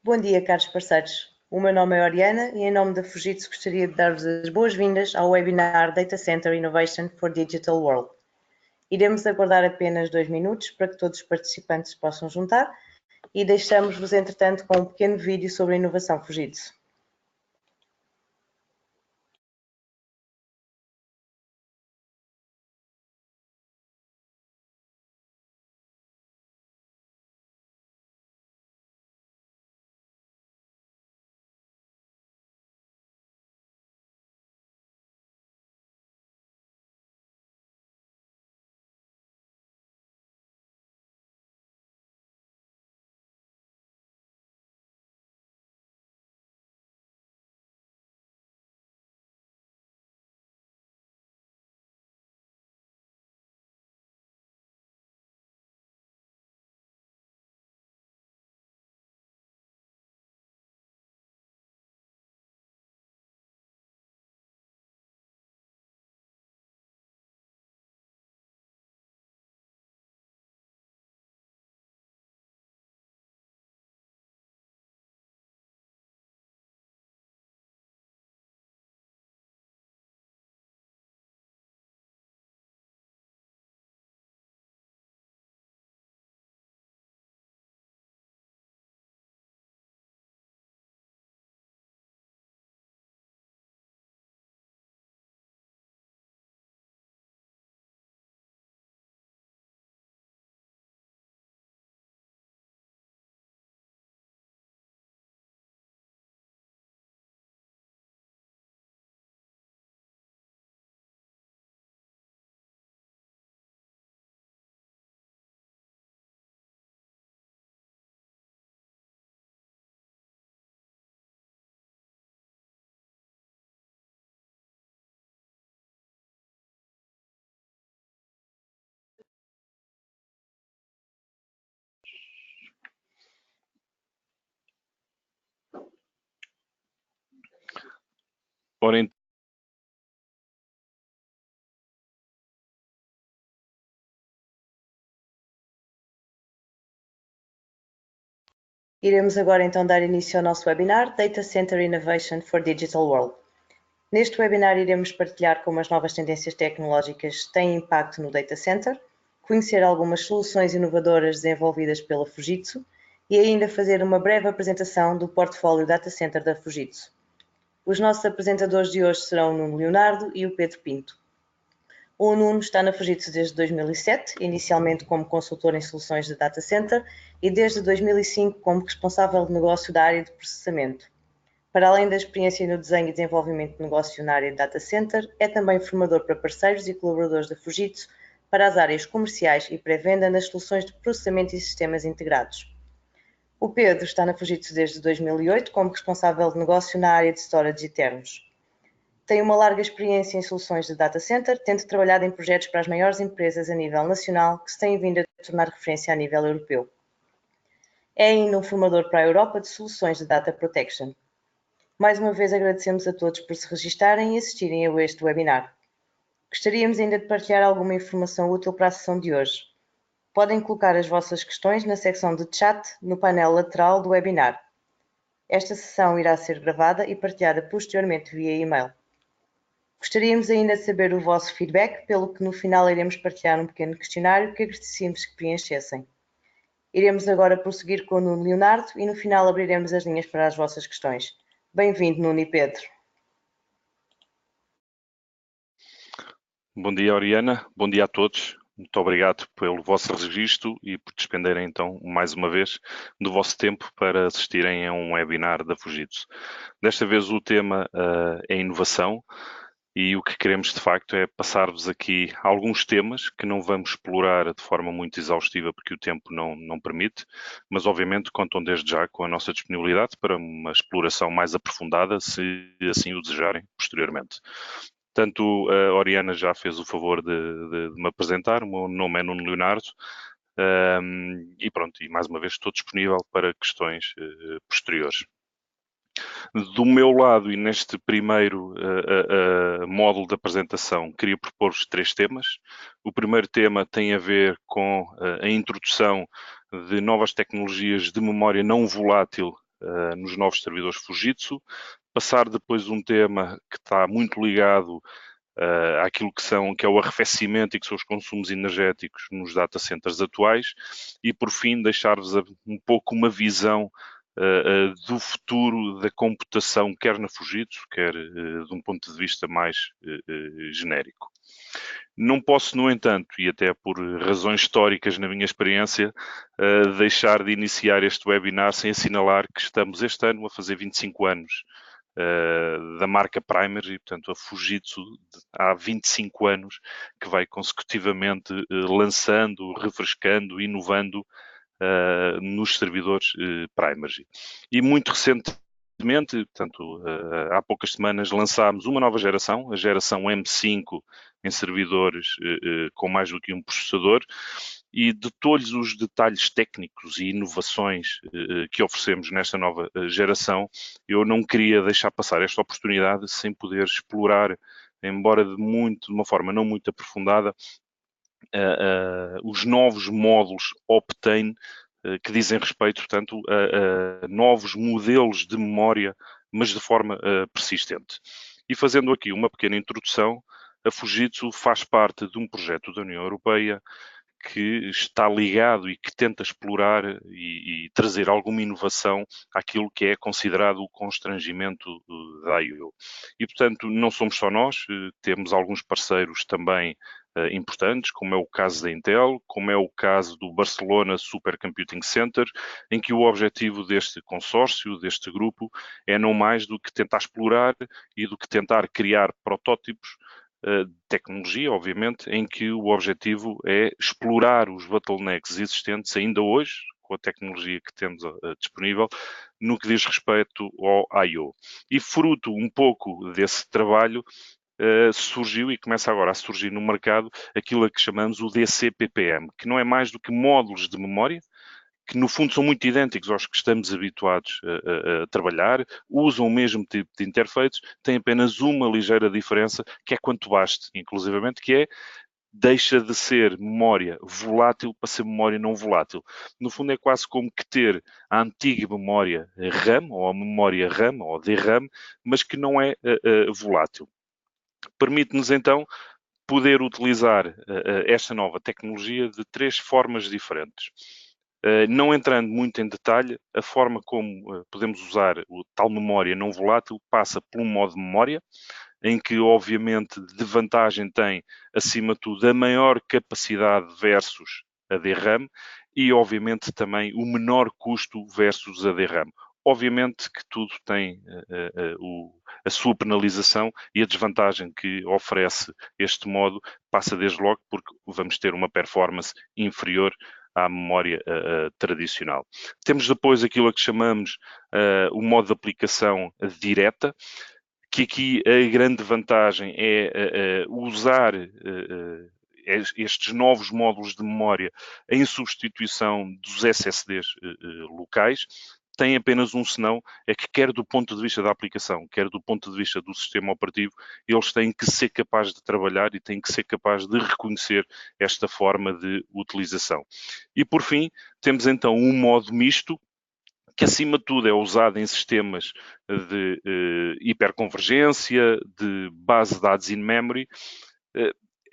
Bom dia, caros parceiros. O meu nome é Oriana e, em nome da Fujitsu, gostaria de dar-vos as boas-vindas ao webinar Data Center Innovation for Digital World. Iremos aguardar apenas 2 minutos para que todos os participantes se possam juntar e deixamos-vos, entretanto, com um pequeno vídeo sobre a inovação Fujitsu. Ora, Iremos agora então dar início ao nosso webinar Data Center Innovation for Digital World. Neste webinar iremos partilhar como as novas tendências tecnológicas têm impacto no Data Center, conhecer algumas soluções inovadoras desenvolvidas pela Fujitsu e ainda fazer uma breve apresentação do portfólio Data Center da Fujitsu. Os nossos apresentadores de hoje serão o Nuno Leonardo e o Pedro Pinto. O Nuno está na Fujitsu desde 2007, inicialmente como consultor em soluções de Data Center e desde 2005 como responsável de negócio da área de processamento. Para além da experiência no desenho e desenvolvimento de negócio na área de Data Center, é também formador para parceiros e colaboradores da Fujitsu para as áreas comerciais e pré-venda nas soluções de processamento e sistemas integrados. O Pedro está na Fujitsu desde 2008 como responsável de negócio na área de storage e termos. Tem uma larga experiência em soluções de Data Center, tendo trabalhado em projetos para as maiores empresas a nível nacional que se têm vindo a tornar referência a nível europeu. É ainda um formador para a Europa de soluções de Data Protection. Mais uma vez agradecemos a todos por se registarem e assistirem a este webinar. Gostaríamos ainda de partilhar alguma informação útil para a sessão de hoje. Podem colocar as vossas questões na secção de chat no painel lateral do webinar. Esta sessão irá ser gravada e partilhada posteriormente via e-mail. Gostaríamos ainda de saber o vosso feedback, pelo que no final iremos partilhar um pequeno questionário que agradecemos que preenchessem. Iremos agora prosseguir com o Nuno Leonardo e no final abriremos as linhas para as vossas questões. Bem-vindo, Nuno e Pedro. bom dia, Oriana. Bom dia a todos. Muito obrigado pelo vosso registro e por despenderem, então, mais uma vez, do vosso tempo para assistirem a um webinar da Fujitsu. Desta vez o tema é inovação e o que queremos, de facto, é passar-vos aqui alguns temas que não vamos explorar de forma muito exaustiva porque o tempo não permite, mas, obviamente, contam desde já com a nossa disponibilidade para uma exploração mais aprofundada, se assim o desejarem posteriormente. Portanto, a Oriana já fez o favor de me apresentar. O meu nome é Nuno Leonardo e pronto, e mais uma vez estou disponível para questões posteriores. Do meu lado e neste primeiro módulo de apresentação, queria propor-vos 3 temas. O primeiro tema tem a ver com a introdução de novas tecnologias de memória não volátil nos novos servidores Fujitsu, passar depois um tema que está muito ligado àquilo que é o arrefecimento e que são os consumos energéticos nos data centers atuais e, por fim, deixar-vos um pouco uma visão do futuro da computação, quer na Fujitsu, quer de um ponto de vista mais genérico. Não posso, no entanto, e até por razões históricas na minha experiência, deixar de iniciar este webinar sem assinalar que estamos este ano a fazer 25 anos da marca Primergy, portanto a Fujitsu há 25 anos que vai consecutivamente lançando, refrescando, inovando nos servidores Primergy. E muito recentemente, portanto, há poucas semanas, lançámos uma nova geração, a geração M5 em servidores com mais do que um processador, e de todos os detalhes técnicos e inovações que oferecemos nesta nova geração, eu não queria deixar passar esta oportunidade sem poder explorar, embora de uma forma não muito aprofundada, os novos módulos Optane que dizem respeito, portanto, a novos modelos de memória, mas de forma persistente. E fazendo aqui uma pequena introdução, a Fujitsu faz parte de um projeto da União Europeia que está ligado e que tenta explorar e trazer alguma inovação àquilo que é considerado o constrangimento da I/O. E, portanto, não somos só nós, temos alguns parceiros também importantes, como é o caso da Intel, como é o caso do Barcelona Supercomputing Center, em que o objetivo deste consórcio, deste grupo, é não mais do que tentar explorar e do que tentar criar protótipos de tecnologia, obviamente, em que o objetivo é explorar os bottlenecks existentes ainda hoje, com a tecnologia que temos disponível, no que diz respeito ao I/O. E fruto um pouco desse trabalho, surgiu e começa agora a surgir no mercado aquilo a que chamamos o DCPPM, que não é mais do que módulos de memória, que no fundo são muito idênticos aos que estamos habituados a trabalhar, usam o mesmo tipo de interfaces, têm apenas uma ligeira diferença, que é quanto baste, inclusivamente, que é deixa de ser memória volátil para ser memória não volátil. No fundo é quase como que ter a antiga memória RAM, ou a memória RAM, ou DRAM, mas que não é volátil. Permite-nos então poder utilizar esta nova tecnologia de 3 formas diferentes. Não entrando muito em detalhe, a forma como podemos usar o tal memória não volátil passa por um modo de memória, em que obviamente de vantagem tem, acima de tudo, a maior capacidade versus a DRAM e obviamente também o menor custo versus a DRAM. Obviamente que tudo tem a sua penalização e a desvantagem que oferece este modo passa desde logo porque vamos ter uma performance inferior à memória tradicional. Temos depois aquilo a que chamamos o modo de aplicação direta, que aqui a grande vantagem é usar estes novos módulos de memória em substituição dos SSDs locais. Tem apenas um senão, é que quer do ponto de vista da aplicação, quer do ponto de vista do sistema operativo, eles têm que ser capazes de trabalhar e têm que ser capazes de reconhecer esta forma de utilização. E por fim, temos então um modo misto, que acima de tudo é usado em sistemas de hiperconvergência, de base de dados in memory.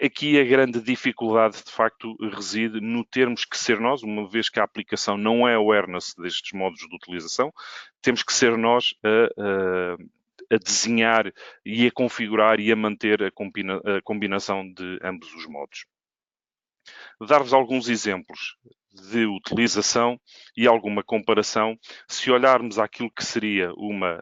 Aqui a grande dificuldade, de facto, reside no termos que ser nós, uma vez que a aplicação não é awareness destes modos de utilização, temos que ser nós a desenhar e a configurar e a manter a combinação de ambos os modos. Dar-vos alguns exemplos de utilização e alguma comparação, se olharmos àquilo que seria uma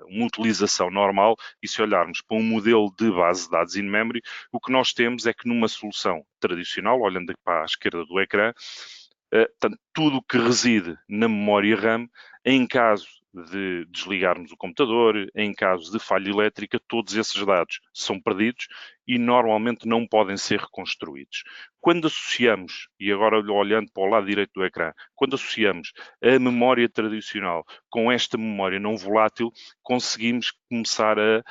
utilização normal e se olharmos para um modelo de base de dados in-memory, o que nós temos é que numa solução tradicional, olhando para a esquerda do ecrã, tudo o que reside na memória RAM, em caso de desligarmos o computador, em caso de falha elétrica, todos esses dados são perdidos e normalmente não podem ser reconstruídos. Quando associamos, e agora olhando para o lado direito do ecrã, quando associamos a memória tradicional com esta memória não volátil, conseguimos começar a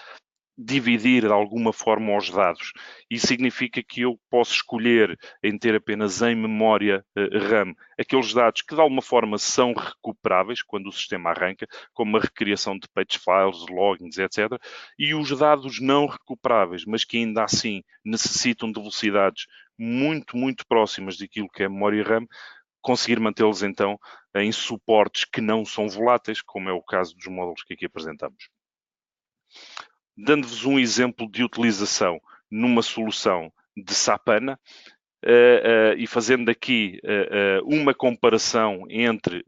dividir de alguma forma os dados. Isso significa que eu posso escolher em ter apenas em memória RAM aqueles dados que de alguma forma são recuperáveis quando o sistema arranca, como a recriação de page files, logins, etc. E os dados não recuperáveis, mas que ainda assim necessitam de velocidades muito, muito próximas daquilo que é a memória RAM, conseguir mantê-los então em suportes que não são voláteis, como é o caso dos módulos que aqui apresentamos. Dando-vos um exemplo de utilização numa solução de SAP HANA, e fazendo aqui uma comparação entre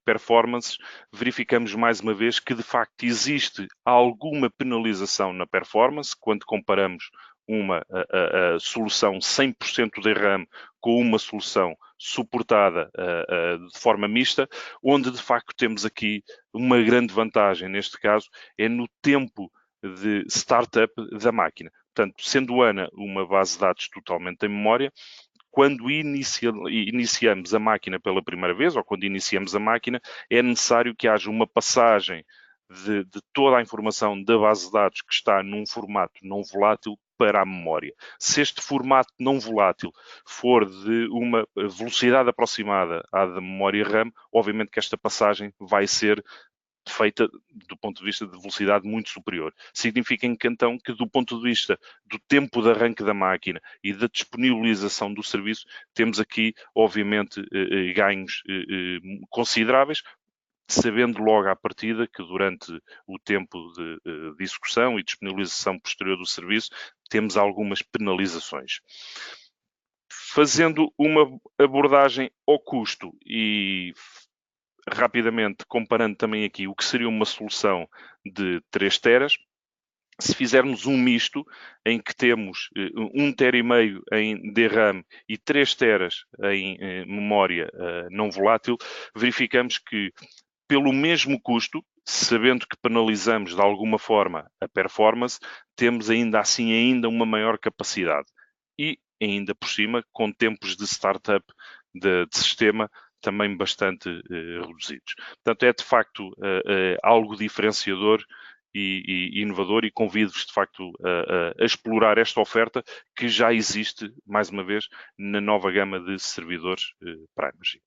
performances, verificamos mais uma vez que de facto existe alguma penalização na performance quando comparamos uma solução 100% de RAM com uma solução suportada de forma mista, onde de facto temos aqui uma grande vantagem, neste caso, é no tempo de startup da máquina. Portanto, sendo o HANA uma base de dados totalmente em memória, quando iniciamos a máquina pela primeira vez, ou quando iniciamos a máquina, é necessário que haja uma passagem de toda a informação da base de dados que está num formato não volátil para a memória. Se este formato não volátil for de uma velocidade aproximada à da memória RAM, obviamente que esta passagem vai ser feita do ponto de vista de velocidade muito superior. Significa então que do ponto de vista do tempo de arranque da máquina e da disponibilização do serviço, temos aqui, obviamente, ganhos consideráveis, sabendo logo à partida que durante o tempo de execução e disponibilização posterior do serviço, temos algumas penalizações. Fazendo uma abordagem ao custo e rapidamente comparando também aqui o que seria uma solução de 3 teras, se fizermos um misto em que temos 1,5 TB em DRAM e 3 teras em memória não volátil, verificamos que pelo mesmo custo, sabendo que penalizamos de alguma forma a performance, temos ainda assim uma maior capacidade. E ainda por cima, com tempos de startup de sistema também bastante reduzidos. Portanto, é de facto algo diferenciador e inovador, e convido-vos de facto a explorar esta oferta que já existe, mais uma vez, na nova gama de servidores Primergy.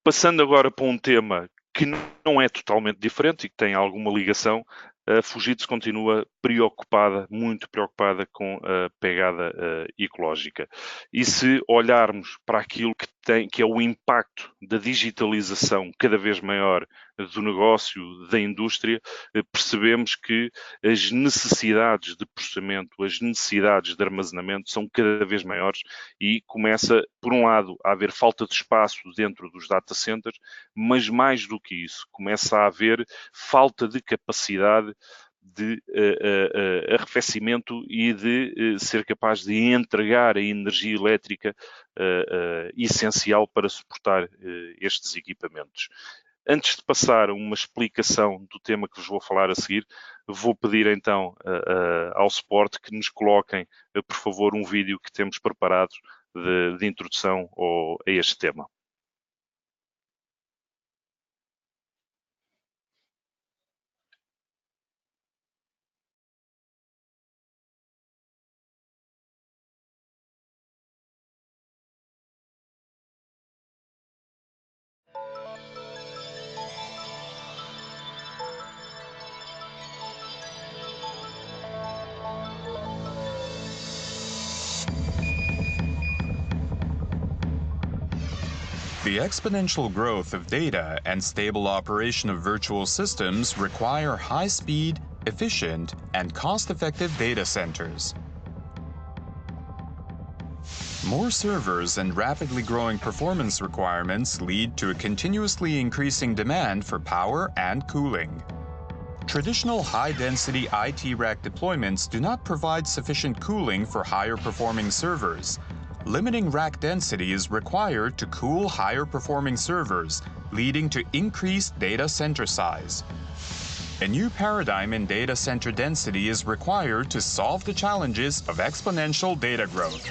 Passando agora para um tema que não é totalmente diferente e que tem alguma ligação, a Fujitsu continua preocupada, muito preocupada com a pegada ecológica. E se olharmos para aquilo que é o impacto da digitalização cada vez maior do negócio, da indústria, percebemos que as necessidades de processamento, as necessidades de armazenamento são cada vez maiores e começa, por um lado, a haver falta de espaço dentro dos data centers, mas mais do que isso, começa a haver falta de capacidade de arrefecimento e de ser capaz de entregar a energia elétrica essencial para suportar estes equipamentos. Antes de passar a uma explicação do tema que vos vou falar a seguir, vou pedir então ao suporte que nos coloquem, por favor, um vídeo que temos preparado de introdução a este tema. The exponential growth of data and stable operation of virtual systems require high-speed, efficient, and cost-effective data centers. More servers and rapidly growing performance requirements lead to a continuously increasing demand for power and cooling. Traditional high-density IT rack deployments do not provide sufficient cooling for higher-performing servers. Limiting rack density is required to cool higher-performing servers, leading to increased data center size. A new paradigm in data center density is required to solve the challenges of exponential data growth.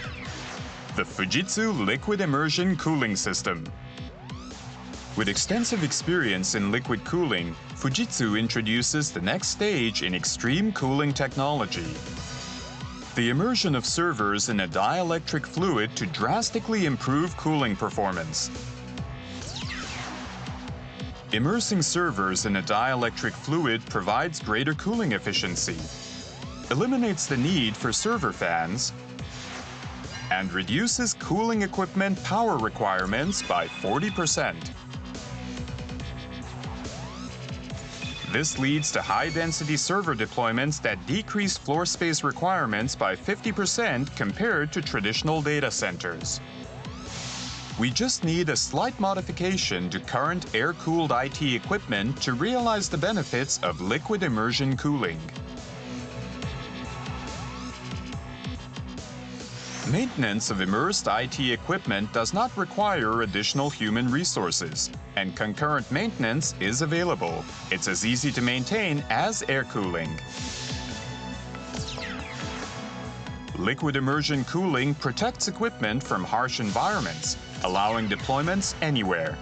The Fujitsu Liquid Immersion Cooling System. With extensive experience in liquid cooling, Fujitsu introduces the next stage in extreme cooling technology. The immersion of servers in a dielectric fluid to drastically improve cooling performance. Immersing servers in a dielectric fluid provides greater cooling efficiency, eliminates the need for server fans, and reduces cooling equipment power requirements by 40%. This leads to high-density server deployments that decrease floor space requirements by 50% compared to traditional data centers. We just need a slight modification to current air-cooled IT equipment to realize the benefits of liquid immersion cooling. Maintenance of immersed IT equipment does not require additional human resources, and concurrent maintenance is available. It's as easy to maintain as air cooling. Liquid immersion cooling protects equipment from harsh environments, allowing deployments anywhere.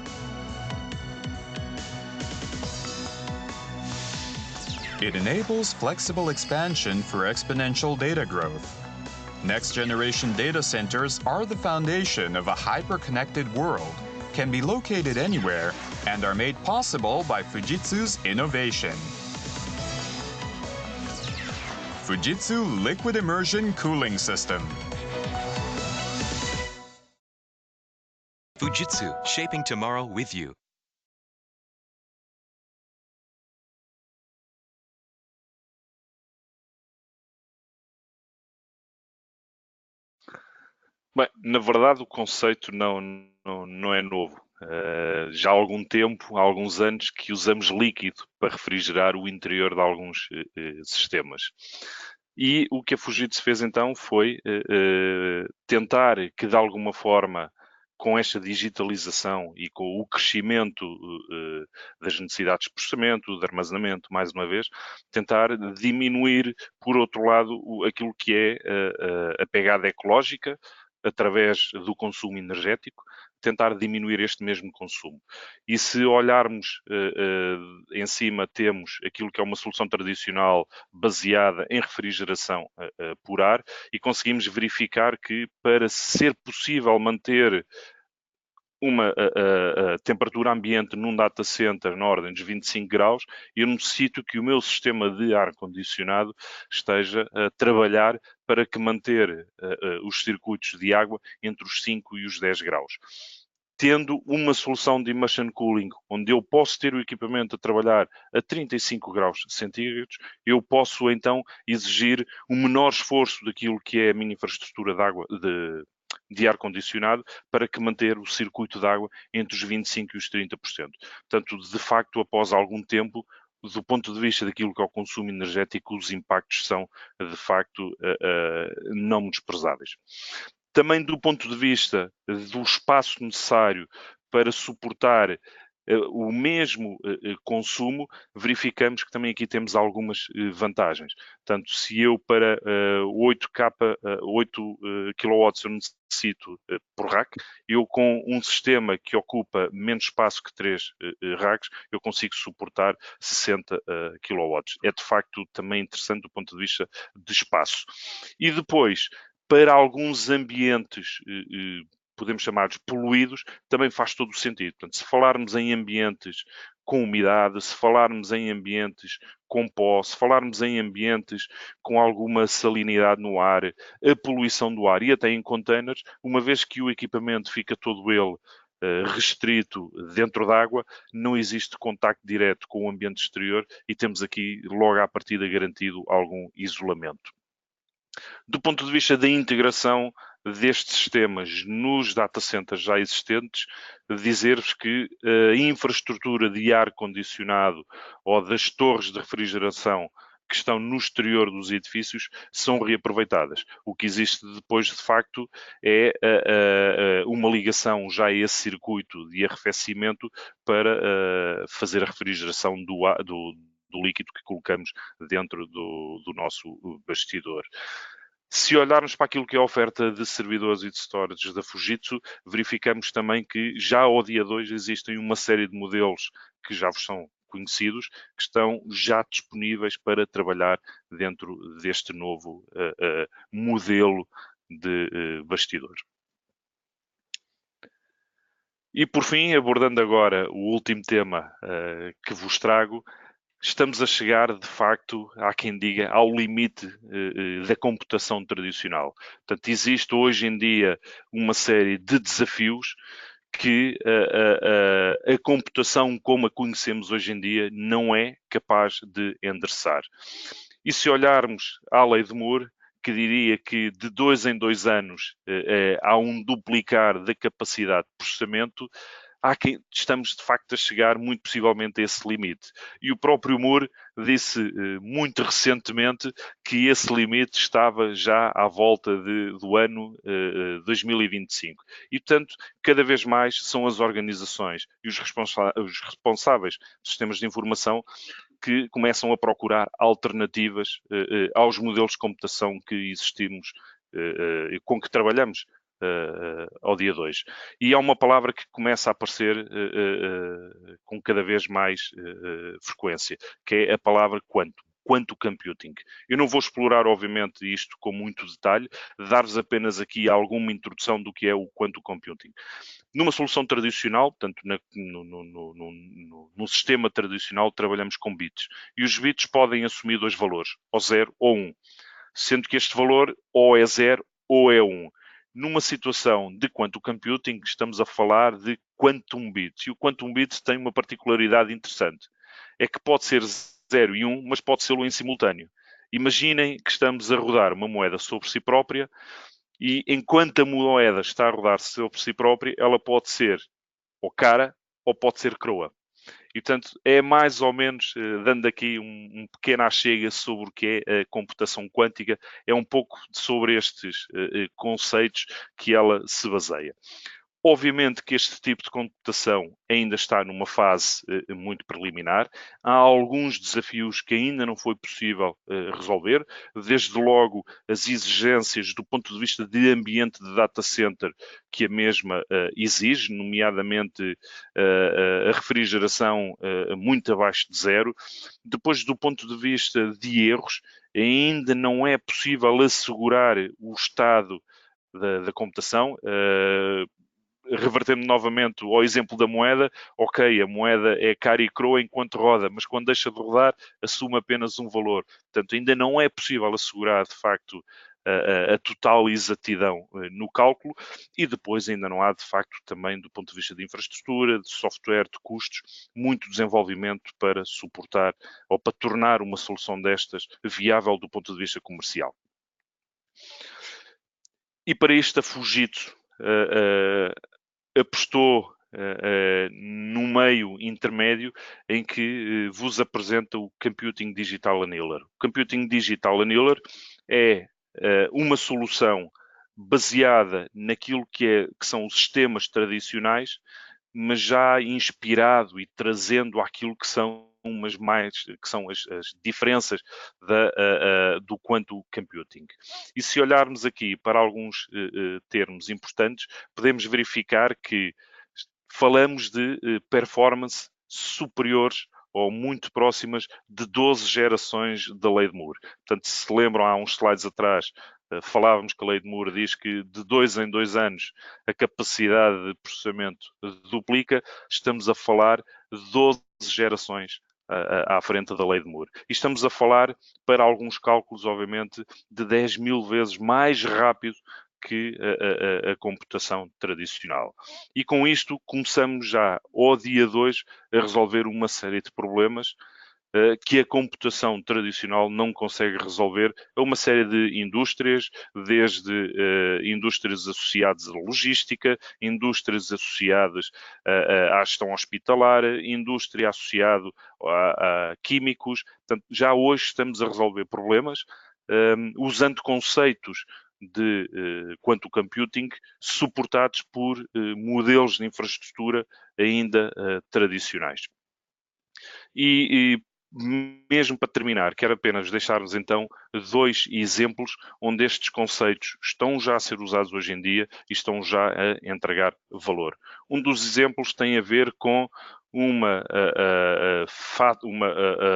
It enables flexible expansion for exponential data growth. Next-generation data centers are the foundation of a hyper-connected world, can be located anywhere, and are made possible by Fujitsu's innovation. Fujitsu Liquid Immersion Cooling System. Fujitsu, shaping tomorrow with you. Bem, na verdade o conceito não é novo. Já há algum tempo, há alguns anos, que usamos líquido para refrigerar o interior de alguns sistemas. E o que a Fujitsu fez então foi tentar que de alguma forma, com esta digitalização e com o crescimento das necessidades de processamento, de armazenamento, mais uma vez, tentar diminuir, por outro lado, aquilo que é a pegada ecológica, através do consumo energético, tentar diminuir este mesmo consumo. E se olharmos em cima, temos aquilo que é uma solução tradicional baseada em refrigeração por ar, e conseguimos verificar que para ser possível manter uma temperatura ambiente num data center na ordem dos 25 graus, eu necessito que o meu sistema de ar-condicionado esteja a trabalhar para que manter os circuitos de água entre os 5 e os 10 graus. Tendo uma solução de immersion cooling, onde eu posso ter o equipamento a trabalhar a 35 graus centígrados, eu posso então exigir um menor esforço daquilo que é a minha infraestrutura de água, de ar-condicionado, para que manter o circuito de água entre os 25% e os 30%. Portanto, de facto, após algum tempo, do ponto de vista daquilo que é o consumo energético, os impactos são, de facto, não desprezáveis. Também do ponto de vista do espaço necessário para suportar o mesmo consumo, verificamos que também aqui temos algumas vantagens. Portanto, se eu para 8 kW eu necessito por rack, eu com um sistema que ocupa menos espaço que 3 racks, eu consigo suportar 60 kW. É de facto também interessante do ponto de vista de espaço. E depois, para alguns ambientes podemos chamar-los poluídos, também faz todo o sentido. Portanto, se falarmos em ambientes com umidade, se falarmos em ambientes com pó, se falarmos em ambientes com alguma salinidade no ar, a poluição do ar e até em containers, uma vez que o equipamento fica todo ele restrito dentro d'água, não existe contacto direto com o ambiente exterior e temos aqui logo à partida garantido algum isolamento. Do ponto de vista da integração destes sistemas nos data centers já existentes, dizer-vos que a infraestrutura de ar-condicionado ou das torres de refrigeração que estão no exterior dos edifícios são reaproveitadas. O que existe depois, de facto, é uma ligação já a esse circuito de arrefecimento para fazer a refrigeração do líquido que colocamos dentro do nosso bastidor. Se olharmos para aquilo que é a oferta de servidores e de storage da Fujitsu, verificamos também que já ao dia 2 existem uma série de modelos que já vos são conhecidos, que estão já disponíveis para trabalhar dentro deste novo modelo de bastidor. E por fim, abordando agora o último tema que vos trago, estamos a chegar, de facto, há quem diga, ao limite da computação tradicional. Portanto, existe hoje em dia uma série de desafios que a computação como a conhecemos hoje em dia não é capaz de endereçar. E se olharmos à lei de Moore, que diria que de 2 em 2 anos há um duplicar da capacidade de processamento, estamos de facto a chegar muito possivelmente a esse limite. E o próprio Moore disse muito recentemente que esse limite estava já à volta do ano 2025. E, portanto, cada vez mais são as organizações e os responsáveis dos sistemas de informação que começam a procurar alternativas aos modelos de computação que existimos e com que trabalhamos ao dia 2. E há uma palavra que começa a aparecer com cada vez mais frequência, que é a palavra quantum computing. Eu não vou explorar, obviamente, isto com muito detalhe, dar-vos apenas aqui alguma introdução do que é o quantum computing. Numa solução tradicional, portanto, no sistema tradicional, trabalhamos com bits. E os bits podem assumir dois valores, ou 0 ou 1, sendo que este valor ou é 0 ou é 1. Numa situação de quantum computing, estamos a falar de quantum bits. E o quantum bits tem uma particularidade interessante. É que pode ser 0 e 1, mas pode ser-lo em simultâneo. Imaginem que estamos a rodar uma moeda sobre si própria e enquanto a moeda está a rodar sobre si própria, ela pode ser ou cara ou pode ser croa. E, portanto, é mais ou menos, dando aqui um pequeno achega sobre o que é a computação quântica, é um pouco sobre estes conceitos que ela se baseia. Obviamente que este tipo de computação ainda está numa fase muito preliminar. Há alguns desafios que ainda não foi possível resolver. Desde logo, as exigências do ponto de vista de ambiente de data center que a mesma exige, nomeadamente a refrigeração muito abaixo de 0. Depois, do ponto de vista de erros, ainda não é possível assegurar o estado da computação. Revertendo novamente ao exemplo da moeda, ok, a moeda é cara e croa enquanto roda, mas quando deixa de rodar, assume apenas um valor. Portanto, ainda não é possível assegurar, de facto, a total exatidão no cálculo e depois ainda não há, de facto, também do ponto de vista de infraestrutura, de software, de custos, muito desenvolvimento para suportar ou para tornar uma solução destas viável do ponto de vista comercial. E para isto a Fujitsu apostou no meio intermédio em que vos apresenta o Computing Digital Annealer. O Computing Digital Annealer é uma solução baseada naquilo que são os sistemas tradicionais, mas já inspirado e trazendo aquilo que são as diferenças do quantum computing. E se olharmos aqui para alguns termos importantes, podemos verificar que falamos de performance superiores ou muito próximas de 12 gerações da lei de Moore. Portanto, se lembram, há uns slides atrás, falávamos que a lei de Moore diz que de 2 em 2 anos a capacidade de processamento duplica, estamos a falar de 12 gerações à frente da lei de Moore. E estamos a falar, para alguns cálculos, obviamente, de 10.000 vezes mais rápido que a computação tradicional. E com isto começamos já, ao dia 2, a resolver uma série de problemas que a computação tradicional não consegue resolver a uma série de indústrias, desde indústrias associadas à logística, indústrias associadas à gestão hospitalar, indústria associada a químicos. Portanto, já hoje estamos a resolver problemas usando conceitos de quantum computing suportados por modelos de infraestrutura ainda tradicionais. E mesmo para terminar, quero apenas deixar-vos então 2 exemplos onde estes conceitos estão já a ser usados hoje em dia e estão já a entregar valor. Um dos exemplos tem a ver com uma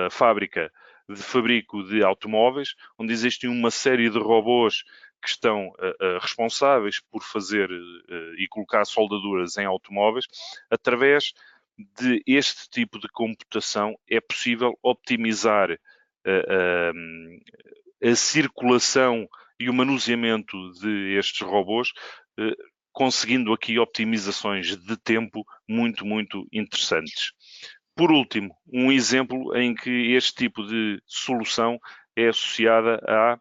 fábrica de fabrico de automóveis, onde existe uma série de robôs que estão responsáveis por fazer e colocar soldaduras em automóveis. Através de este tipo de computação é possível optimizar a circulação e o manuseamento de estes robôs, conseguindo aqui optimizações de tempo muito, muito interessantes. Por último, um exemplo em que este tipo de solução é associada à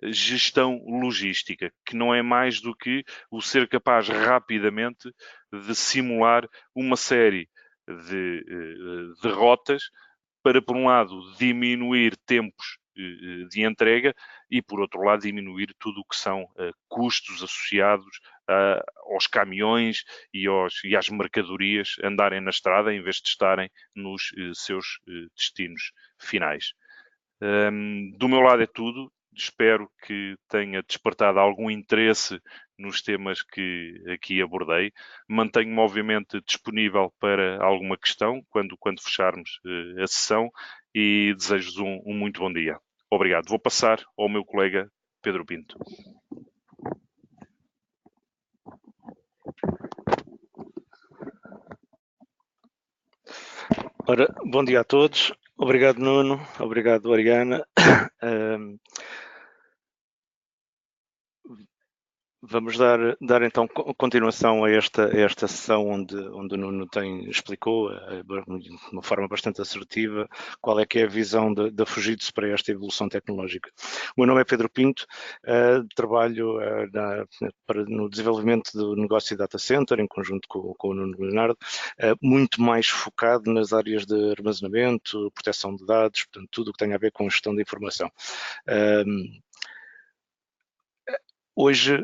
gestão logística, que não é mais do que o ser capaz rapidamente de simular uma série de rotas para, por um lado, diminuir tempos de entrega e, por outro lado, diminuir tudo o que são custos associados aos caminhões e às mercadorias andarem na estrada em vez de estarem nos seus destinos finais. Do meu lado é tudo. Espero que tenha despertado algum interesse nos temas que aqui abordei. Mantenho-me, obviamente, disponível para alguma questão quando fecharmos a sessão e desejo-vos um muito bom dia. Obrigado. Vou passar ao meu colega Pedro Pinto. Ora, bom dia a todos. Obrigado, Nuno. Obrigado, Ariana. Vamos dar então continuação a esta sessão onde o Nuno explicou de uma forma bastante assertiva qual é que é a visão da Fujitsu para esta evolução tecnológica. O meu nome é Pedro Pinto, trabalho no desenvolvimento do negócio de data center em conjunto com o Nuno Leonardo, muito mais focado nas áreas de armazenamento, proteção de dados, portanto tudo o que tem a ver com gestão de informação. Hoje,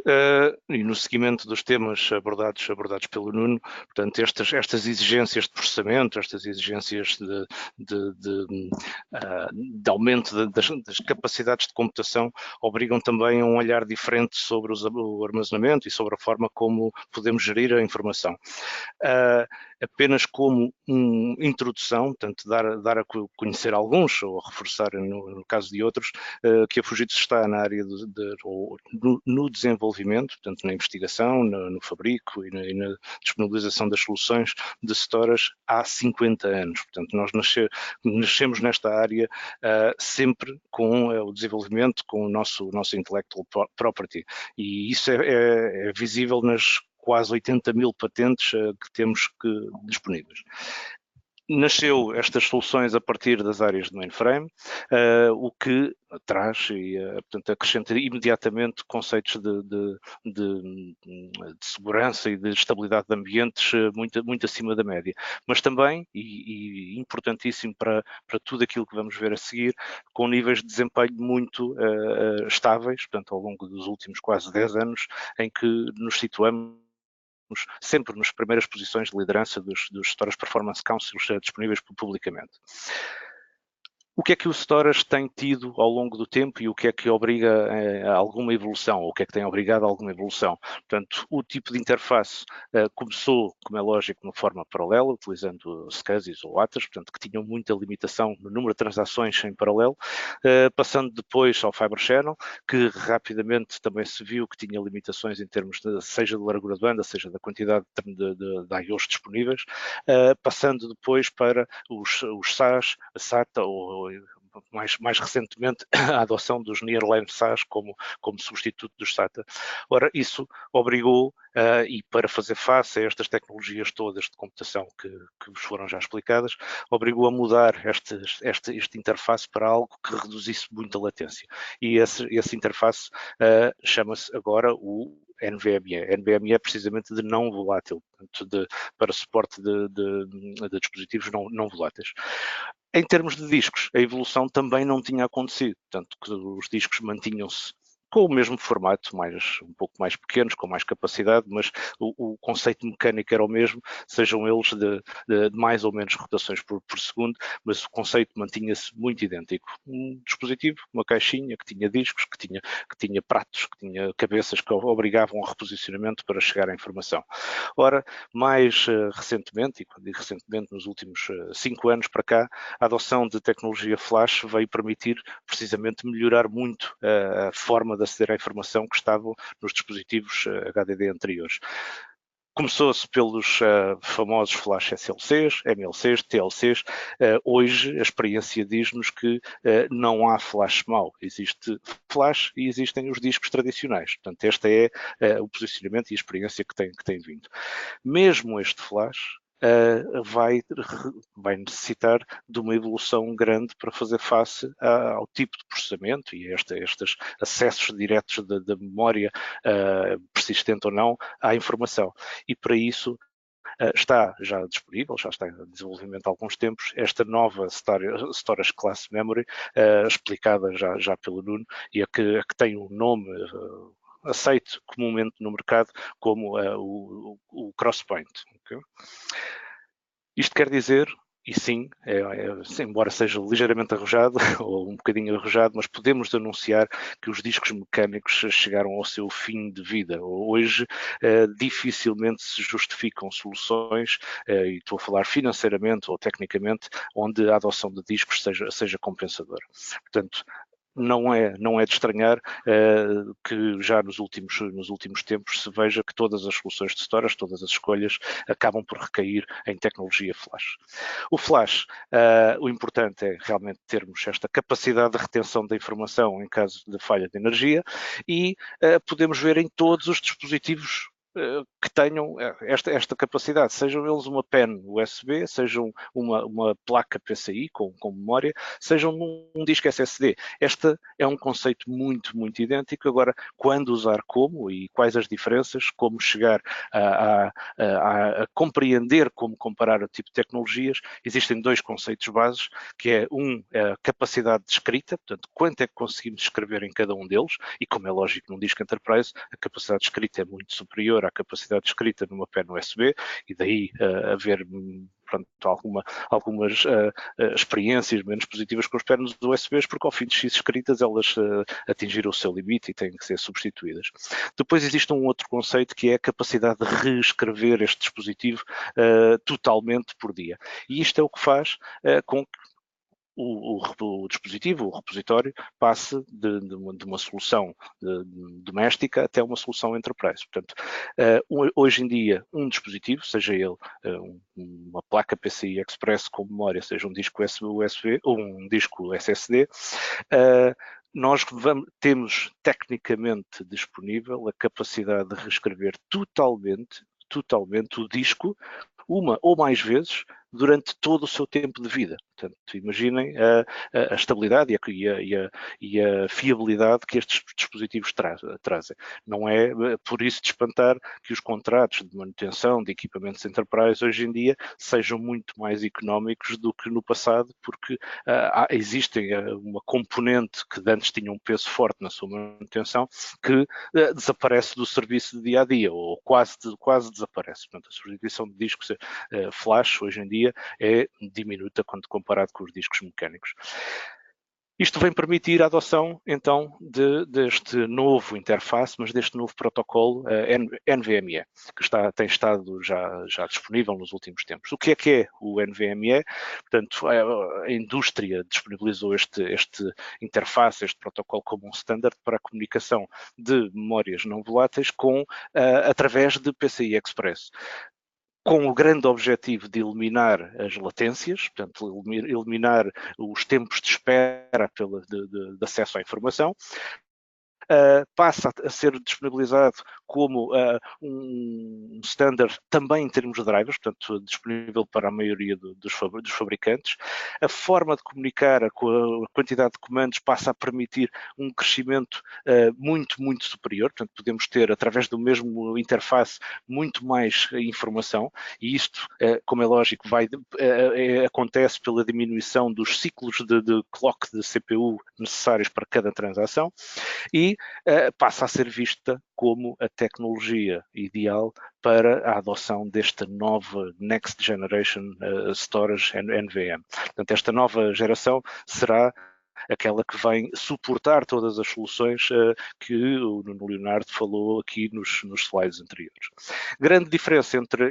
e no seguimento dos temas abordados pelo Nuno, portanto, estas exigências de processamento, estas exigências de aumento das capacidades de computação, obrigam também a um olhar diferente sobre o armazenamento e sobre a forma como podemos gerir a informação. Apenas como uma introdução, portanto, dar a conhecer alguns, ou a reforçar no caso de outros, que a Fujitsu está na área no desenvolvimento, portanto, na investigação, no fabrico e na disponibilização das soluções de storage há 50 anos. Portanto, nós nascemos nesta área sempre com o desenvolvimento, com o nosso intellectual property, e isso é visível nas quase 80 mil patentes que temos disponíveis. Nasceu estas soluções a partir das áreas de mainframe, o que traz e, portanto, acrescenta imediatamente conceitos de segurança e de estabilidade de ambientes muito acima da média. Mas também, e importantíssimo para tudo aquilo que vamos ver a seguir, com níveis de desempenho muito estáveis, portanto, ao longo dos últimos quase 10 anos, em que nos situamos sempre nas primeiras posições de liderança dos Storage Performance Councils disponíveis publicamente. O que é que o Storage tem tido ao longo do tempo e o que é que obriga a alguma evolução, ou o que é que tem obrigado a alguma evolução? Portanto, o tipo de interface começou, como é lógico, de uma forma paralela, utilizando SCSIs ou ATAs, portanto, que tinham muita limitação no número de transações em paralelo, passando depois ao Fiber Channel, que rapidamente também se viu que tinha limitações em termos seja de largura de banda, seja da quantidade de IOs disponíveis, passando depois para os SAS, a SATA ou mais recentemente a adoção dos Nearline SAS como substituto dos SATA. Ora, isso obrigou, e para fazer face a estas tecnologias todas de computação que vos foram já explicadas, obrigou a mudar este interface para algo que reduzisse muito a latência. E esse interface chama-se agora o NVMe. NVMe é precisamente de não volátil, portanto, para suporte de dispositivos não voláteis. Em termos de discos, a evolução também não tinha acontecido, portanto, que os discos mantinham-se com o mesmo formato, um pouco mais pequenos, com mais capacidade, mas o conceito mecânico era o mesmo, sejam eles de mais ou menos rotações por segundo, mas o conceito mantinha-se muito idêntico. Um dispositivo, uma caixinha que tinha discos, que tinha pratos, que tinha cabeças que obrigavam ao reposicionamento para chegar à informação. Ora, mais recentemente, e quando digo recentemente, nos últimos 5 anos para cá, a adoção de tecnologia flash veio permitir precisamente melhorar muito a forma de aceder à informação que estava nos dispositivos HDD anteriores. Começou-se pelos famosos flash SLCs, MLCs, TLCs. Hoje a experiência diz-nos que não há flash mau. Existe flash e existem os discos tradicionais. Portanto, este é o posicionamento e a experiência que tem vindo. Mesmo este flash vai necessitar de uma evolução grande para fazer face ao tipo de processamento e a estes acessos diretos da memória persistente ou não à informação. E para isso está já disponível, já está em desenvolvimento há alguns tempos, esta nova Storage Class Memory, explicada já pelo Nuno, e a que tem um nome aceito comumente no mercado como o Crosspoint. Okay? Isto quer dizer, e sim, embora seja ligeiramente arrojado, ou um bocadinho arrojado, mas podemos anunciar que os discos mecânicos chegaram ao seu fim de vida. Hoje dificilmente se justificam soluções, e estou a falar financeiramente ou tecnicamente, onde a adoção de discos seja compensadora. Portanto, não é de estranhar que já nos últimos tempos se veja que todas as soluções de storage, todas as escolhas, acabam por recair em tecnologia flash. O flash, o importante é realmente termos esta capacidade de retenção da informação em caso de falha de energia e podemos ver em todos os dispositivos que tenham esta capacidade, sejam eles uma pen USB, sejam uma placa PCI com memória, sejam um disco SSD. Este é um conceito muito idêntico. Agora, quando usar como e quais as diferenças, como chegar a compreender como comparar o tipo de tecnologias, existem 2 conceitos bases, que é a capacidade de escrita, portanto, quanto é que conseguimos escrever em cada um deles, e como é lógico num disco Enterprise, a capacidade de escrita é muito superior à capacidade de escrita numa pen USB, e daí haver algumas experiências menos positivas com os pens USBs, porque ao fim de X escritas elas atingiram o seu limite e têm que ser substituídas. Depois existe um outro conceito que é a capacidade de reescrever este dispositivo totalmente por dia. E isto é o que faz com que o dispositivo, o repositório, passe de uma solução doméstica até uma solução enterprise. Portanto, hoje em dia, um dispositivo, seja ele uma placa PCI Express com memória, seja um disco USB ou um disco SSD, nós temos tecnicamente disponível a capacidade de reescrever totalmente o disco, uma ou mais vezes, durante todo o seu tempo de vida. Portanto, imaginem a estabilidade e a fiabilidade que estes dispositivos trazem. Não é por isso de espantar que os contratos de manutenção de equipamentos Enterprise hoje em dia sejam muito mais económicos do que no passado, porque existem uma componente que antes tinha um peso forte na sua manutenção que desaparece do serviço de dia-a-dia, ou quase desaparece. Portanto, a substituição de discos flash hoje em dia é diminuta quando comparado com os discos mecânicos. Isto vem permitir a adoção, então, deste novo interface, mas deste novo protocolo NVMe, que tem estado já disponível nos últimos tempos. O que é o NVMe? Portanto, a indústria disponibilizou este interface, este protocolo como um standard para a comunicação de memórias não voláteis através de PCI Express, com o grande objetivo de eliminar as latências, portanto, eliminar os tempos de espera de acesso à informação. Passa a ser disponibilizado como um standard também em termos de drivers, portanto disponível para a maioria dos fabricantes. A forma de comunicar com a quantidade de comandos passa a permitir um crescimento muito superior, portanto podemos ter através do mesmo interface muito mais informação, e isto, como é lógico, acontece pela diminuição dos ciclos de clock de CPU necessários para cada transação, e e passa a ser vista como a tecnologia ideal para a adoção desta nova Next Generation Storage NVM. Portanto, esta nova geração será aquela que vem suportar todas as soluções que o Nuno Leonardo falou aqui nos slides anteriores. Grande diferença entre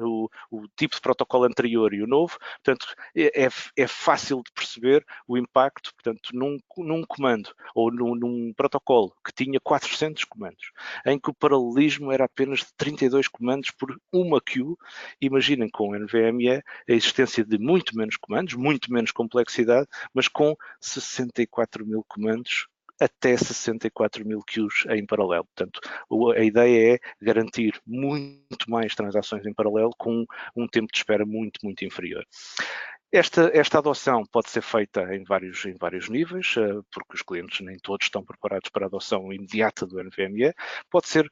o tipo de protocolo anterior e o novo, portanto, é fácil de perceber o impacto, portanto, num comando ou num protocolo que tinha 400 comandos, em que o paralelismo era apenas de 32 comandos por uma queue. Imaginem com o NVMe a existência de muito menos comandos, muito menos complexidade, mas com 64 mil comandos até 64 mil queues em paralelo. Portanto, a ideia é garantir muito mais transações em paralelo com um tempo de espera muito, muito inferior. Esta adoção pode ser feita em vários níveis, porque os clientes nem todos estão preparados para a adoção imediata do NVMe. Pode ser